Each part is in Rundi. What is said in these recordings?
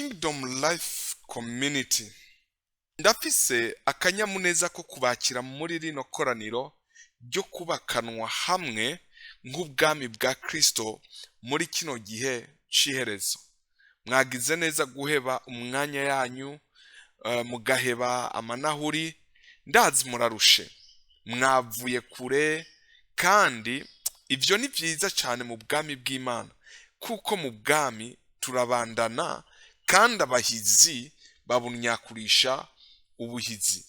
Kingdom Life Community. Ndafise akanyamuneza ko kubakira muri rino koraniro ryo kubakanwa hamwe nk'ubwami bwa Kristo muri kino gihe ciherezo. Mwagize neza guheba umwanya yanyu, mugaheba amanahuri, ndazi murarushe. Mwavuye kure kandi ivyo ni vyiza cyane mu bwami bw'Imana, kuko mu bwami turabandana kandi abahizi babunyakurisha ubuhizi.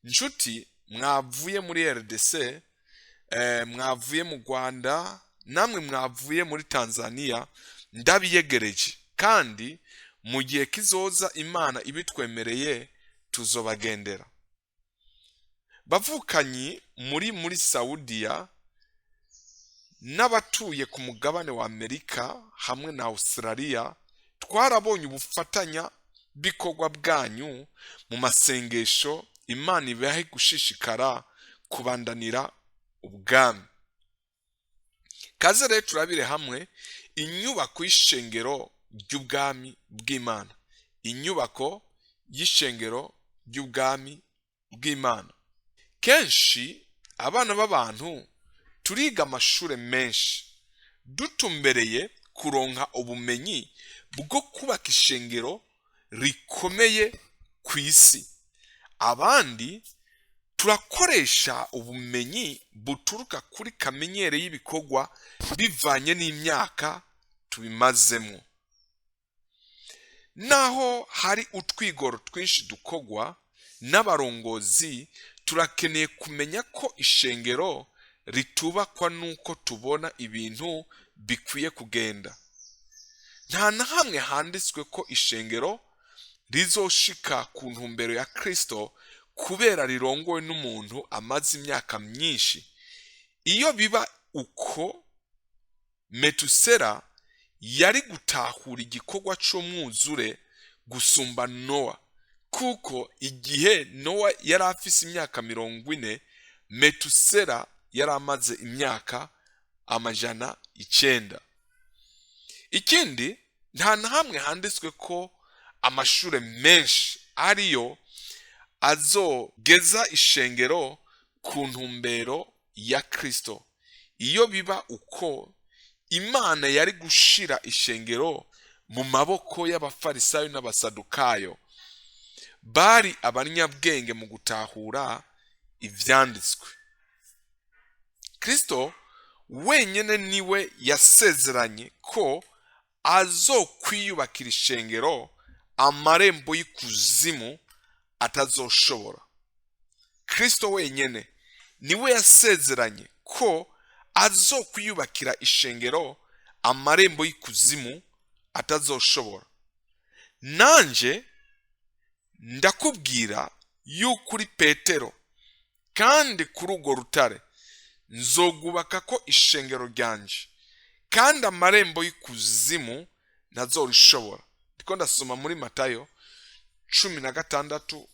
Nshuti, mwavuye muri RDC, mwavuye mu Rwanda, namwe mwavuye muri Tanzania, ndabiyegereje kandi mu gihe kizoza Imana ibitwemereye tuzobagendera. Bavukanyi muri Saudiya n'abatuye ku mugabane wa Amerika hamwe na Australia, twarabonye ubufatanya bikorwa bwanyu mu masengesho. Imana ibahe gushishikara kubandanira ubwami. Kaze rero turabire hamwe inyubako y'Ishengero ry'ubwami bw'Imana. Inyubako y'Ishengero ry'ubwami bw'Imana. Kenshi abana b'abantu turiga amashure menshi, dutumbereye kuronka ubumenyi bwo kubaka ishengero rikomeye kw'isi. Abandi turakoresha ubumenyi buturuka kuri kamenyere y'ibikorwa bivanye n'imyaka tubimazemwo. Naho hari utwigoro twinshi dukorwa n'abarongozi, turakeneye kumenya ko ishengero ritubakwa nuko tubona ibintu bikwiye kugenda. Nta na hamwe handitswe ko ishengero rizoshika ku ntumbero ya Kristo kubera rirongowe n'umuntu amaze imyaka myinshi. Iyo biba uko, Metusela yari gutahura igikorwa c'umwuzure gusumba Nowa, kuko igihe Nowa yari afise imyaka 40, Metusela yari amaze imyaka 900. Ikindi, nta na hamwe handitswe ko amashure menshi ariyo azogeza ishengero ku ntumbero ya Kristo. Iyo biba uko, Imana yari gushira ishengero mu maboko y'abafarisayo n'abasadukayo, bari abanyabwenge mu gutahura ivyanditswe. Kristo wenyene niwe yasezeranye ko azokwiyubakira ishengero amarembo y'ikuzimu atazoshobora. Kristo wenyene niwe yasezeranye ko azokwiyubakira ishengero amarembo y'ikuzimu atazoshobora. Nanje ndakubwira y'ukuri Petero, kandi kuri urwo rutare nzogubaka ko ishengero ryanje, kandi amarembo y'ikuzimu ntazorishobora. Ndiko ndasoma muri Matayo 16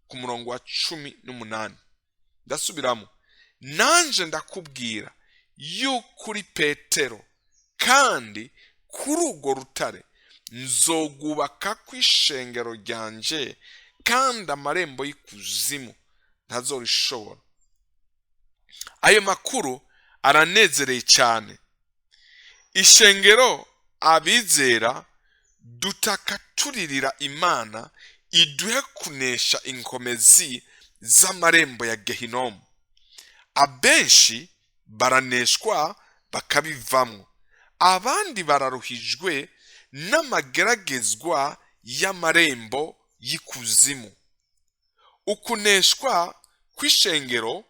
ku murongo wa 18. Ndasubiramo, nanje ndakubwira y'ukuri Petero, kandi kuri urwo rutare nzogubaka ko ishengero ryanje, kandi amarembo y'ikuzimu ntazorishobora. Ayo makuru aranezereye cyane. Ishengero abizera dutaka turirira Imana iduhe kunesha inkomezi z'amarembo ya Gehinomu. Abenshi baraneshwa bakabivamwo, abandi bararuhijwe n'amageragezwa y'amarembo y'ikuzimu. Ukuneshwa kw'ishengero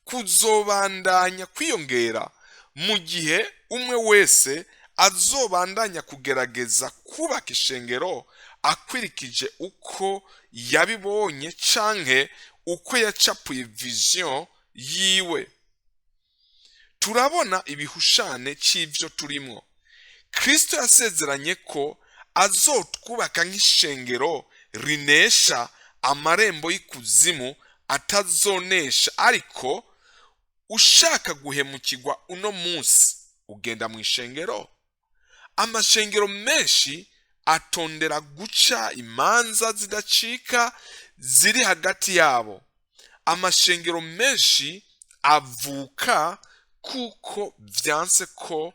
kuzobandanya kwiyongera mu gihe umwe wese azobandanya kugerageza kubaka ishengero akwirikije uko yabibonye canke uko yacapuye vision yiwe. Turabona ibihushane c'ivyo turimwo. Kristo yasezeranye ko azotwubaka nk'ishengero rinesha amarembo y'ikuzimu atazonesha. Ariko ushaka guhemukirwa uno munsi ugenda mu ishengero. Amashengero menshi atondera guca imanza zidacika ziri hagati yabo. Amashengero menshi avuka kuko vyanse ko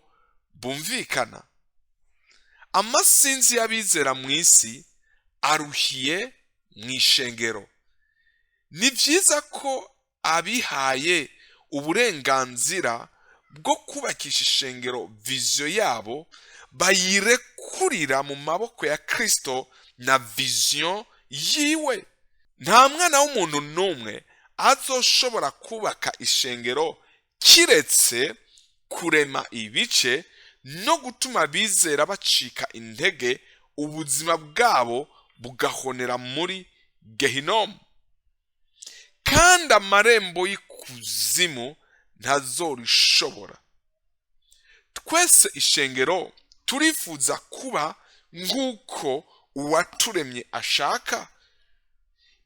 bumvikana. Amasinzi y'abizera mu isi aruhiye mu ishengero. Ni vyiza ko abihaye uburenganzira bwo kubakisha ishengero viziyo yabo bayirekurira mu maboko ya Kristo na viziyo yiwe. Nta mwana w'umuntu n'umwe azoshobora kubaka ishengero kiretse kurema ibice no gutuma abizera bacika intege, ubuzima bwabo bugahonera muri gehinomu, kandi amarembo y'ikuzimu ntazorishobora. Twese ishengero turifuza kuba nk'uko uwaturemye ashaka.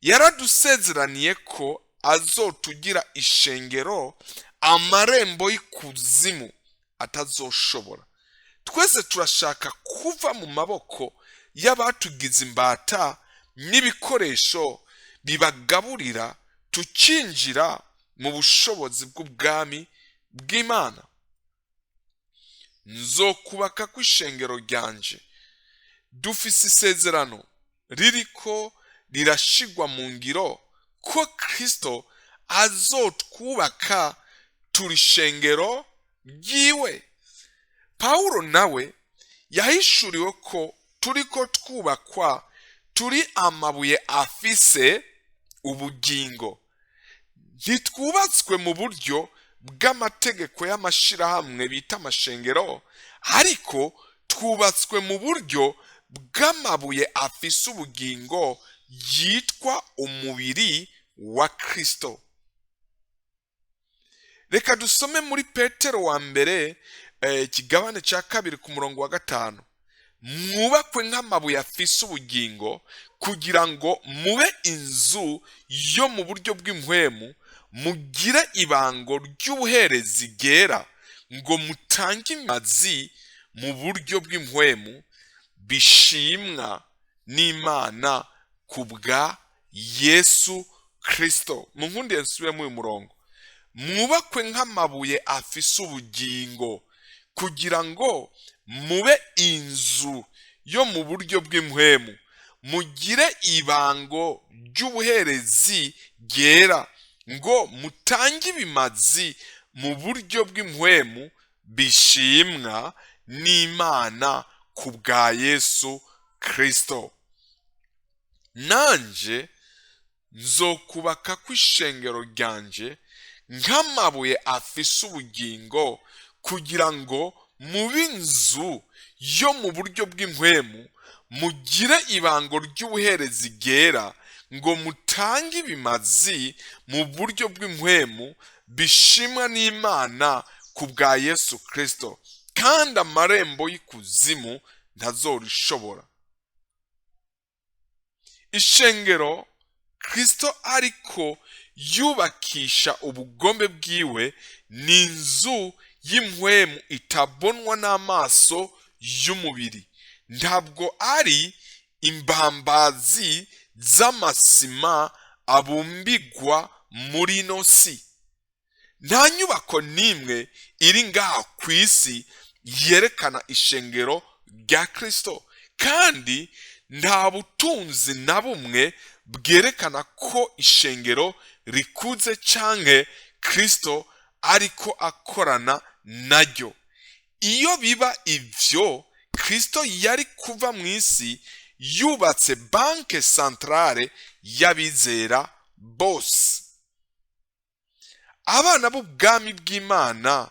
Yaradusezeraniye ko azotugira ishengero amarembo y'ikuzimu atazoshobora. Twese turashaka kuva mu maboko y'abatugize imbata n'ibikoresho bibagaburira, tukinjira mu bushobozi bw'ubwami bw'Imana. Nzokubaka kw'ishengero ryanje. Dufise isezerano ririko rirashigwa mu ngiro ko Kristo azotwubaka turi ishengero ryiwe. Pawulo nawe yahishuriwe ko turiko twubakwa turi amabuye afise ubugingo. Ntitwubatswe mu buryo bw'amategeko y'amashirahamwe bita amashengero, ariko twubatswe mu buryo bw'amabuye afise ubugingo yitwa umubiri wa Kristo. Reka dusome muri Petero wa mbere ikigabane ca 2 ku murongo wa 5. Mwubakwe nk'amabuye afise ubugingo kugira ngo mube inzu yo mu buryo bw'impwemu, mugire ibango ry'ubuherezi ryera, ngo mutange imazi mu buryo bw'impwemu bishimwa n'Imana kubwa Yesu Kristo. Munkundiye nsubiremo uyu murongo. Mwubakwe nk'amabuye afise ubugingo kugira ngo mube inzu yo mu buryo bw'impwemu, mugire ibango ry'ubuherezi ryera, ngo mutange ibimazi mu buryo bw'impwemu bishimwa n'Imana kubwa Yesu Kristo. Nanje nzokubaka kw'ishengero ryanje nk'amabuye afise ubugingo kugira ngo mube inzu yo mu buryo bw'impwemu, mugire ibango ry'ubuherezi ryera, ngo mutange ibimazi mu buryo bw'impwemu bishimwa n'Imana kubwa Yesu Kristo, kandi amarembo y'ikuzimu ntazorishobora. Ishengero Kristo ariko yubakisha ubugombe bwiwe ni inzu y'impwemu itabonwa n'amaso y'umubiri. Ntabwo ari imbambazi z'amasima abumbigwa muri ino si. Nta nyubako n'imwe iri ngaha ku isi yerekana ishengero rya Kristo, kandi nta butunzi na bumwe bwerekana ko ishengero rikuze canke Kristo ariko akorana naryo. Iyo biba ivyo, Kristo yari kuva mu isi yubatse banke centrale y'abizera bose. Abana b'ubwami bw'Imana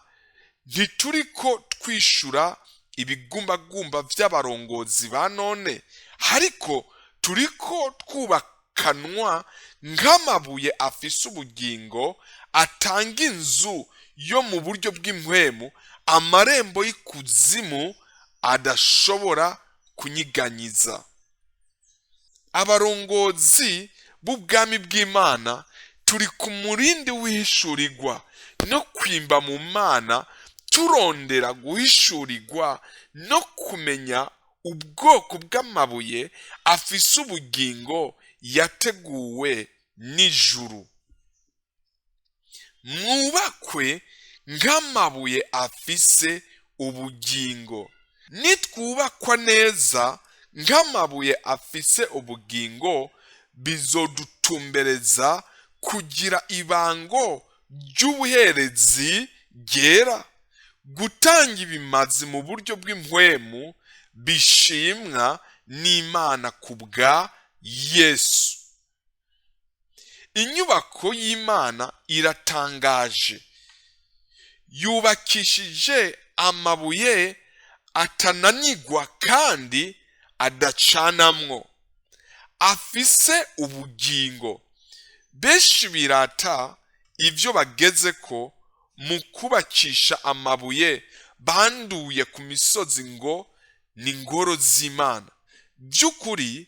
ntituriko twishura ibigumbagumba vy'abarongozi ba none, ariko turiko twubakanwa nk'amabuye afise ubugingo atanga inzu yo mu buryo bw'impwemu, amarembo y'ikuzimu adashobora kunyiganyiza. Abarongozi b'ubwami bw'Imana turi ku murindi w'ishurirwa no kwimba mu Mana, turondera guhishurirwa no kumenya ubwoko bw'amabuye afise ubugingo yateguwe n'ijuru. Mwubakwe nk'amabuye afise ubugingo. Nitwubakwa neza nk'amabuye afise ubugingo, bizodutumbereza kugira ibango ry'ubuherezi ryera, gutanga ibimazi mu buryo bw'impwemu bishimwa n'Imana kubwa Yesu. Inyubako y'Imana iratangaje, yubakishije amabuye atananigwa kandi adacanamwo, afise ubugingo. Benshi birata ivyo bagezeko mu kubakisha amabuye banduye ku misozi ngo ni ingoro z'Imana. By'ukuri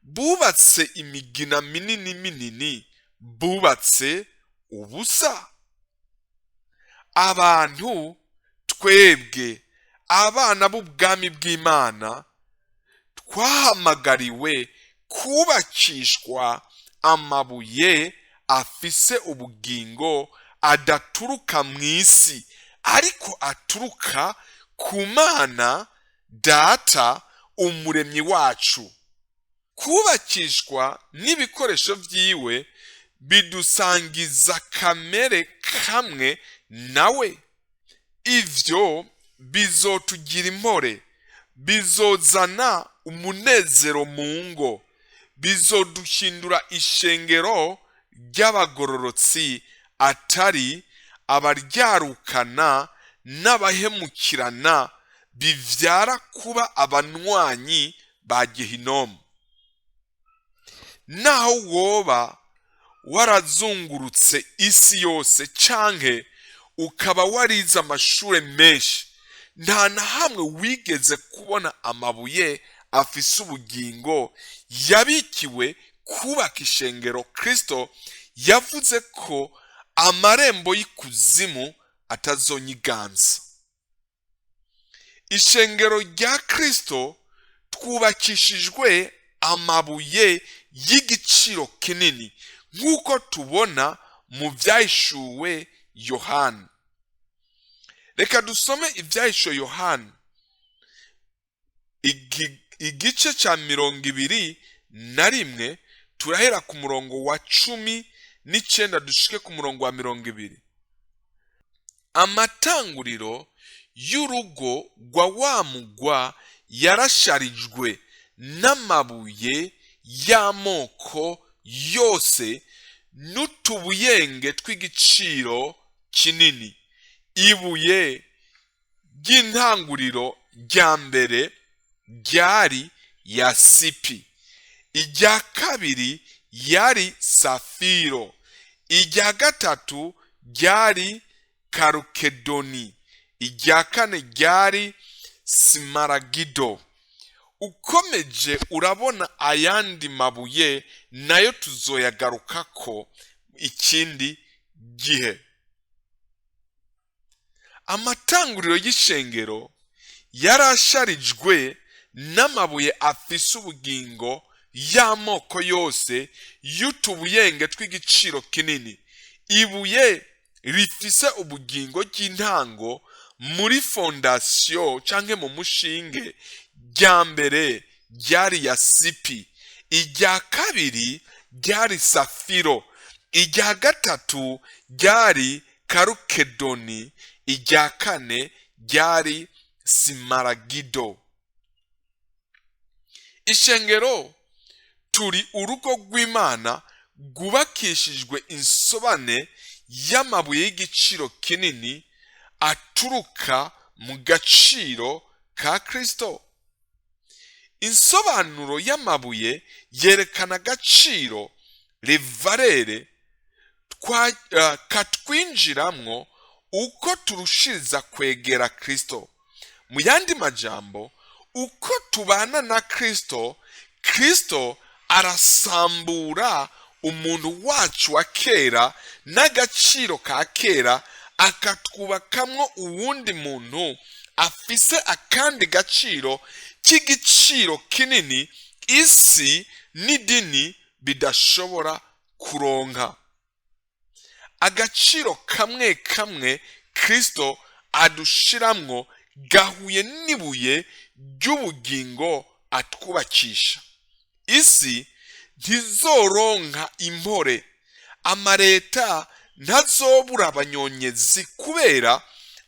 bubatse imigina minini minini, bubatse ubusa. Abantu twebwe abana b'ubwami bw'Imana twahamagariwe kubakishwa amabuye afise ubugingo adaturuka mw'isi, ariko aturuka ku Mana Data umuremyi wacu. Kubakishwa n'ibikoresho vyiwe bidusangiza kamere kamwe nawe. Ivyo bizotugira impore, bizozana umunezero mu ngo, bizoduhindura ishengero ry'abagororotsi atari abaryarukana n'abahemukirana, bivyara kuba abanywanyi ba Gehinomu. Naho woba warazungurutse isi yose canke ukaba warize amashure menshi, nta na hamwe wigeze kubona amabuye afise ubugingo yabikiwe kubaka ishengero Kristo yavuze ko amarembo y'ikuzimu atazonyiganza. Ishengero rya Kristo twubakishijwe amabuye y'igiciro kinini, nk'uko tubona mu vyahishuwe Yohana. Reka dusome ivyahishuwe Yohana igice ca 21, turahera ku murongo wa 19 dushike ku murongo wa 20. Amatanguriro y'urugo rwa wa mugwa yarasharijwe n'amabuye y'amoko yose n'utubuyenge tw'igiciro kinini. Ibuye ry'intanguriro rya mbere ryari yasipi, irya kabiri yari safiro, irya gatatu ryari karukedoni, irya kane ryari simaragido. Ukomeje urabona ayandi mabuye nayo tuzoyagarukako ikindi gihe. Amatanguriro y'ishengero yarasharijwe n'amabuye afise ubugingo y'amoko yose y'utubuyenge tw'igiciro kinini. Ibuye rifise ubugingo ry'intango muri fondasiyo canke mu mushinge rya mbere ryari yasipi, irya kabiri ryari safiro, irya gatatu ryari karukedoni, irya kane ryari simaragido. Ishengero turi urugo rw'Imana rwubakishijwe insobane y'amabuye y'igiciro kinini aturuka mu gaciro ka Kristo. Insobanuro y'amabuye yerekana agaciro levarere katwinjiramwo uko turushiriza kwegera Kristo. Mu yandi majambo, uko tubana na Kristo, Kristo arasambura umuntu wacu wa kera n'agaciro ka kera, akatwubakamwo uwundi muntu afise akandi gaciro cy'igiciro kinini isi n'idini bidashobora kuronka. Agaciro kamwe kamwe Kristo adushiramwo gahuye n'ibuye ry'ubugingo atwubakisha. Isi ntizoronka impore, amareta ntazobura abanyonyezi, kubera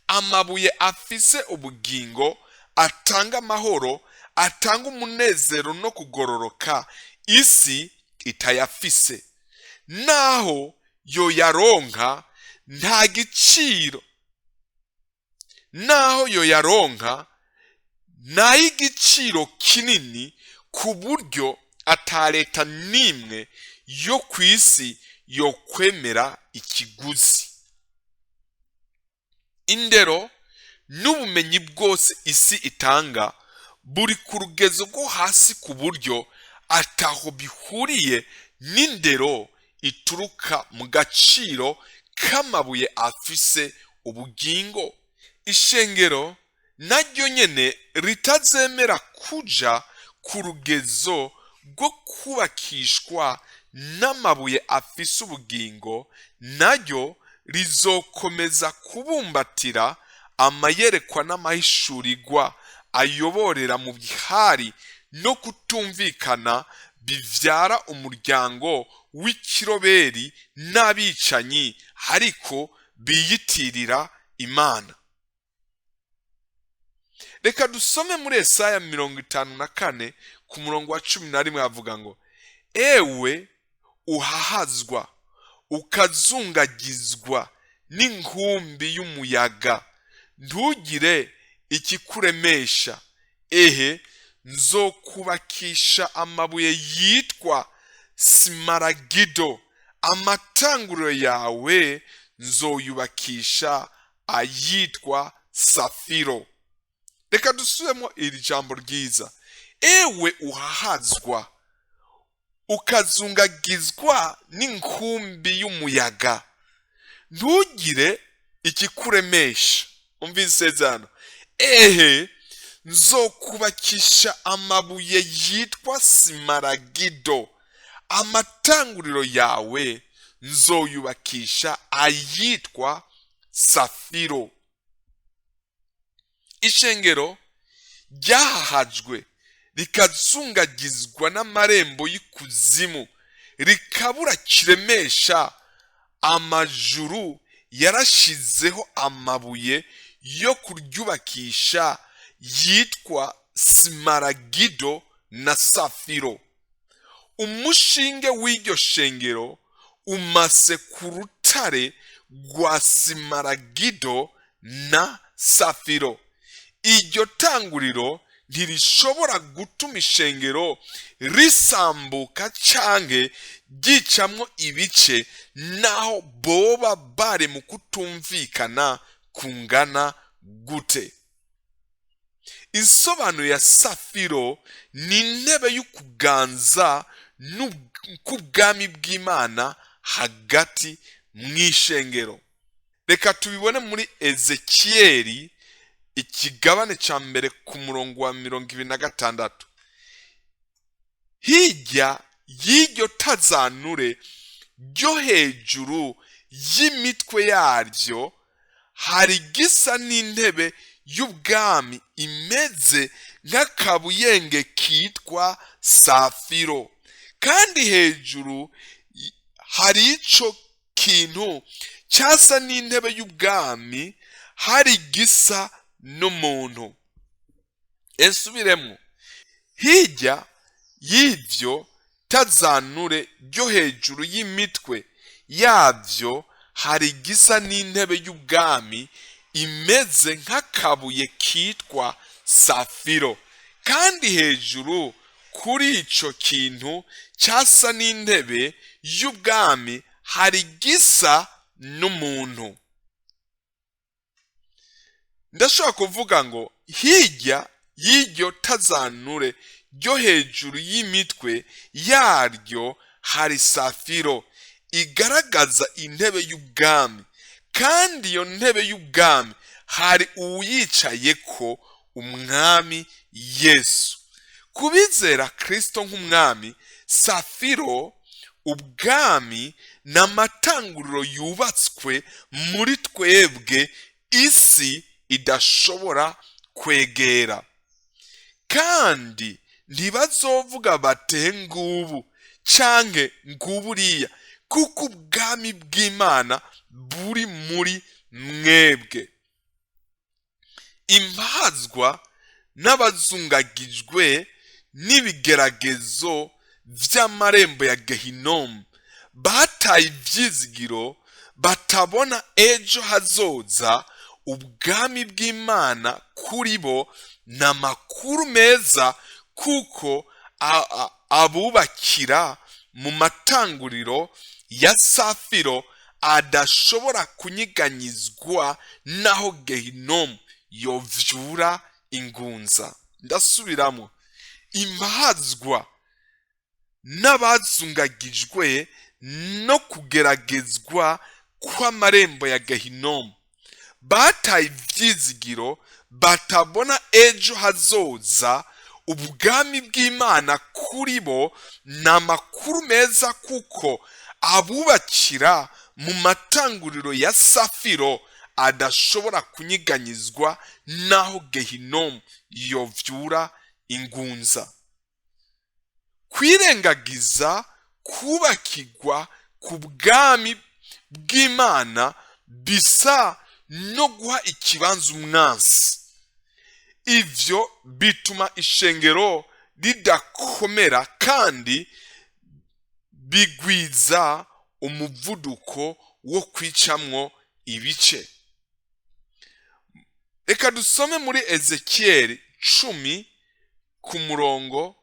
amabuye afise ubugingo atanga amahoro, atanga umunezero no kugororoka isi itayafise. Naho yoyaronka nta giciro, naho yoyaronka n'ay'igiciro kinini, ku buryo atareta n'imwe yo kw'isi yokwemera ikiguzi. Indero n'ubumenyi bwose isi itanga buri ku rugezo rwo hasi, ku buryo ataho bihuriye n'indero ituruka mu gaciro k'amabuye afise ubugingo. Ishengero naryo nyene ritazemera kuja ku rugezo rwo kubakishwa n'amabuye afise ubugingo, naryo rizokomeza kubumbatira amayerekwa n'amahishurirwa ayoborera mu bihari no kutumvikana, bivyara umuryango w'ikiroberi n'abicanyi ariko biyitirira Imana. Reka dusome muri Yesaya 54 ku murongo wa 11 havuga ngo, ewe uhahazwa ukazungagizwa n'inkumbi y'umuyaga, ntugire ikikuremesha, ehe nzokubakisha amabuye yitwa simaragido, amatanguriro yawe nzoyubakisha ayitwa safiro. Reka dusubiremo iri jambo ryiza, ewe uhahazwa ukazungagizwa n'inkumbi y'umuyaga, ntugire ikikuremesha. Umvise isezerano, ehe nzokubakisha amabuye yitwa simaragido, amatanguriro yawe nzoyubakisha ayitwa safiro. Ishengero ryahahajwe rikazungagizwa n'amarembo y'ikuzimu, rikabura kiremesha, amajuru yarashizeho amabuye yo kuryubakisha yitwa simaragido na safiro. Umushinge w'iryo shengero umase ku rutare rwa simaragido na safiro. Iryo tanguriro ntirishobora gutuma ishengero risambuka canke ryicamwo ibice, naho boba bare mu kutumvikana kungana gute. Insobanuro ya safiro ni intebe y'ukuganza k'ubwami bw'Imana hagati mw'ishengero. Reka tubibone muri Ezekiyeli ikigabane ca mbere ku murongo wa 26. Hirya y'iryo tazanure ryo hejuru y'imitwe yaryo hari gisa n'intebe y'ubwami imeze nk'akabuyenge kitwa safiro, kandi hejuru hari ico kintu cyasa n'intebe y'ubwami hari gisa n'umuntu. Esubiremo, hirya y'ivyo tazanure ryo hejuru y'imitwe yavyo hari gisa n'intebe y'ubwami imeze nk'akabuye kitwa safiro, kandi hejuru kuri ico kintu cyasa n'intebe y'ubwami hari gisa n'umuntu. Ndashaka kuvuga ngo hirya y'iryo tazanure ryo hejuru y'imitwe yaryo hari safiro igaragaza intebe y'ubwami, kandi iyo ntebe y'ubwami hari uwuyicayeko umwami Yesu. Kubizera Kristo nk'umwami, safiro ubwami n'amatanguriro yubatswe muri twebwe isi idashobora kwegera. Kandi ntibazovuga bate ngubu canke nguburiya, kuko ubwami bw'Imana buri muri mwebwe. Impazwa n'abazungagijwe n'ibigeragezo vy'amarembo ya Gehinomu bataye ivyizigiro, batabona ejo hazoza, ubwami bw'Imana kuri bo n'amakuru meza, kuko abubakira mu matanguriro ya safiro adashobora kunyiganyizwa naho Gehinomu yovyura ingunza. Ndasubiramo, impazwa n'abazungagijwe no kugeragezwa kw'amarembo ya Gehinomu bataye ivyizigiro, batabona ejo hazoza, ubwami bw'Imana kuri bo n'amakuru meza, kuko abubakira mu matanguriro ya safiro adashobora kunyiganyizwa naho Gehinomu yovyura ingunza. Kwirengagiza kubakirwa ku bwami bw'Imana bisa no guha ikibanza umwansi. Ivyo bituma ishengero ridakomera kandi bigwiza umuvuduko wo kwicamwo ibice. Reka dusome muri Ezekiyeli 10 ku murongo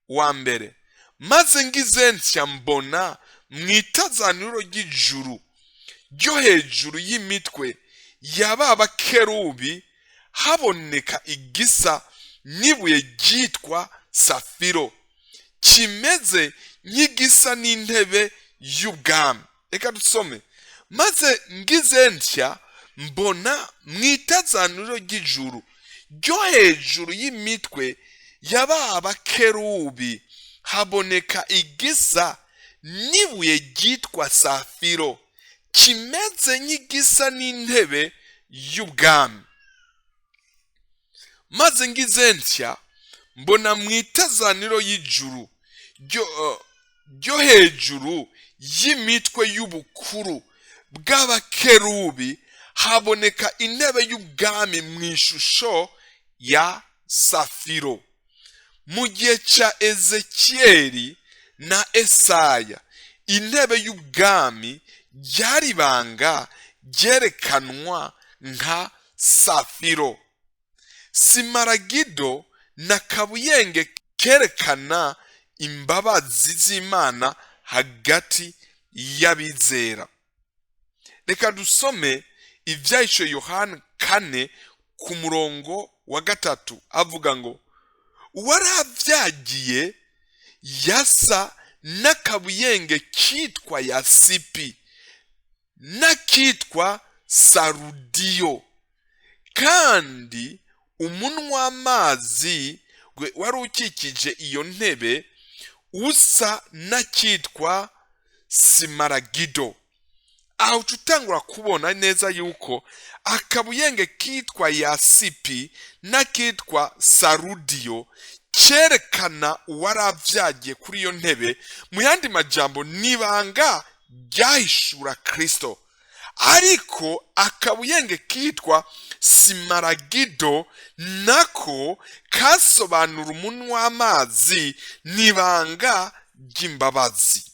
wa mbere. Maze ngize ntya mbona mw'itazaniro ry'ijuru ryo hejuru y'imitwe y'aba bakerubi haboneka igisa n'ibuye ryitwa safiro, kimeze nk'igisa n'intebe y'ubwami. Reka dusome. Maze ngize ntya mbona mw'itazaniro ry'ijuru ryo hejuru y'imitwe y'aba bakerubi haboneka igisa n'ibuye ryitwa safiro, kimeze nk'igisa n'intebe y'ubwami. Maze ngize ntya mbona mw'itazaniro y'ijuru ryo hejuru y'imitwe y'ubukuru bw'abakerubi haboneka intebe y'ubwami mw'ishusho ya safiro. Mu gihe ca Ezekiyeli na Esaya, intebe y'ubwami ryari ibanga ryerekanwa nka safiro. Simaragido na kabuyenge kerekana imbabazi z'Imana hagati y'abizera. Reka dusome ivyahishwe Yohana 4 ku murongo wa 3, avuga ngo uwaravyagiye yasa n'akabuyenge kitwa yasipi n'akitwa sarudiyo, kandi umunwa w'amazi wari ukikije iyo ntebe usa n'akitwa simaragido. Aho tutangura kubona neza yuko akabuyenge kitwa yasipi n'akitwa sarudiyo cerekana uwaravyagiye kuri iyo ntebe. Mu yandi majambo, nibanga ryahishura Kristo. Ariko akabuyenge kitwa simaragido nako kasobanura umunwa w'amazi, nibanga ry'imbabazi.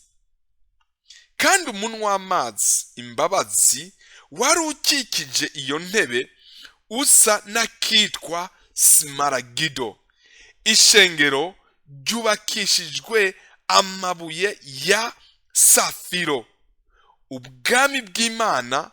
Kandi umunwa w'amazi, imbabazi, wari ukikije iyo ntebe usa n'akitwa simaragido. Ishengero ryubakishijwe amabuye ya safiro. Ubwami bw'Imana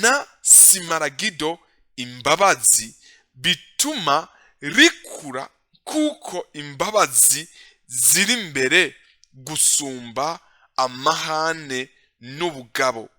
na simaragido, imbabazi, bituma rikura, kuko imbabazi ziri imbere gusumba amahane n'ubugabo.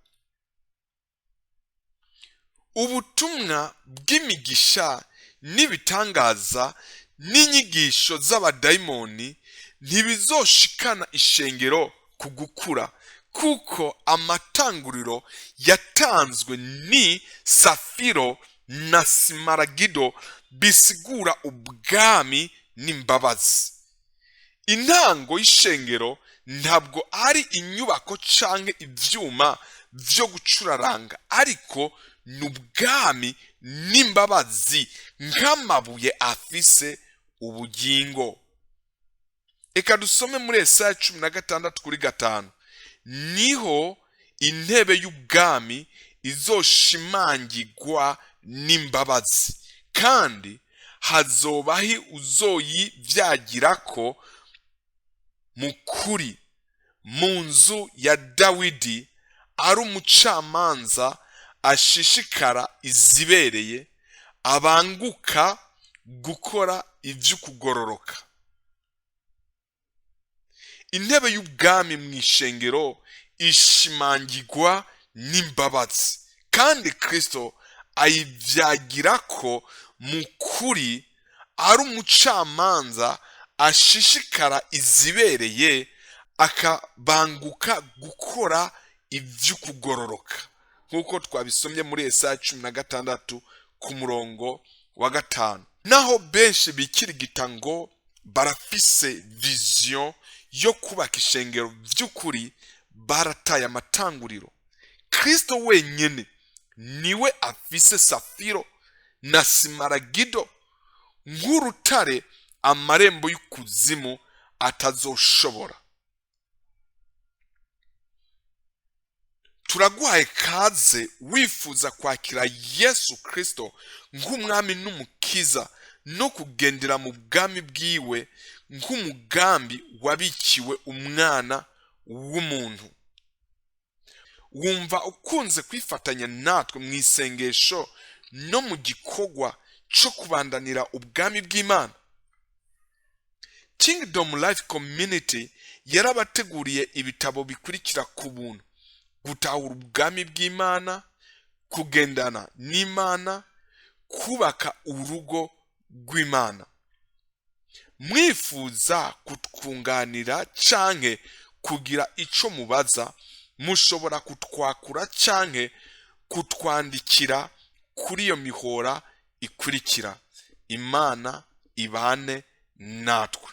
Ubutumwa bw'imigisha n'ibitangaza n'inyigisho z'abadayimoni ntibizoshikana ishengero ku gukura, kuko amatanguriro yatanzwe ni safiro na simaragido, bisigura ubwami n'imbabazi. Intango y'ishengero ntabwo ari inyubako canke ivyuma vyo gucuraranga, ariko n'ubwami n'imbabazi nk'amabuye afise ubugingo. Eka dusome muri Yesaya 16:5. Niho intebe y'ubwami izoshimangirwa n'imbabazi, kandi hazobahi uzoyivyagirako mu kuri, mu nzu ya Dawidi, ari umucamanza ashishikara izibereye, abanguka gukora ivy'ukugororoka. Intebe y'ubwami mu ishengero ishimangirwa n'imbabazi, kandi Kristo ayivyagirako mu kuri, ari umucamanza ashishikara izibereye, akabanguka gukora ivy'ukugororoka, nk'uko twabisomye muri Yesaya 16:5. Naho benshi bikirigita ngo barafise vision yo kubaka ishengero vy'ukuri, barataye amatanguriro. Kristo wenyene niwe afise safiro na simaragido nk'urutare amarembo y'ikuzimu atazoshobora. Turaguhaye kaze wifuza kwakira Yesu Kristo nk'umwami n'umukiza, no kugendera mu bwami bwiwe nk'umugambi wabikiwe umwana w'umuntu. Wumva ukunze kwifatanya natwe mu isengesho no mu gikorwa cyo kubandanira ubwami bw'Imana? Kingdom Life Community yarabateguriye ibitabo bikurikira ku buntu: gutahura ubwami bw'Imana, kugendana n'Imana, kubaka urugo rw'Imana. Mwifuza kutwunganira canke kugira ico mubaza, mushobora kutwakura canke kutwandikira kuri iyo mihora ikurikira. Imana ibane natwe.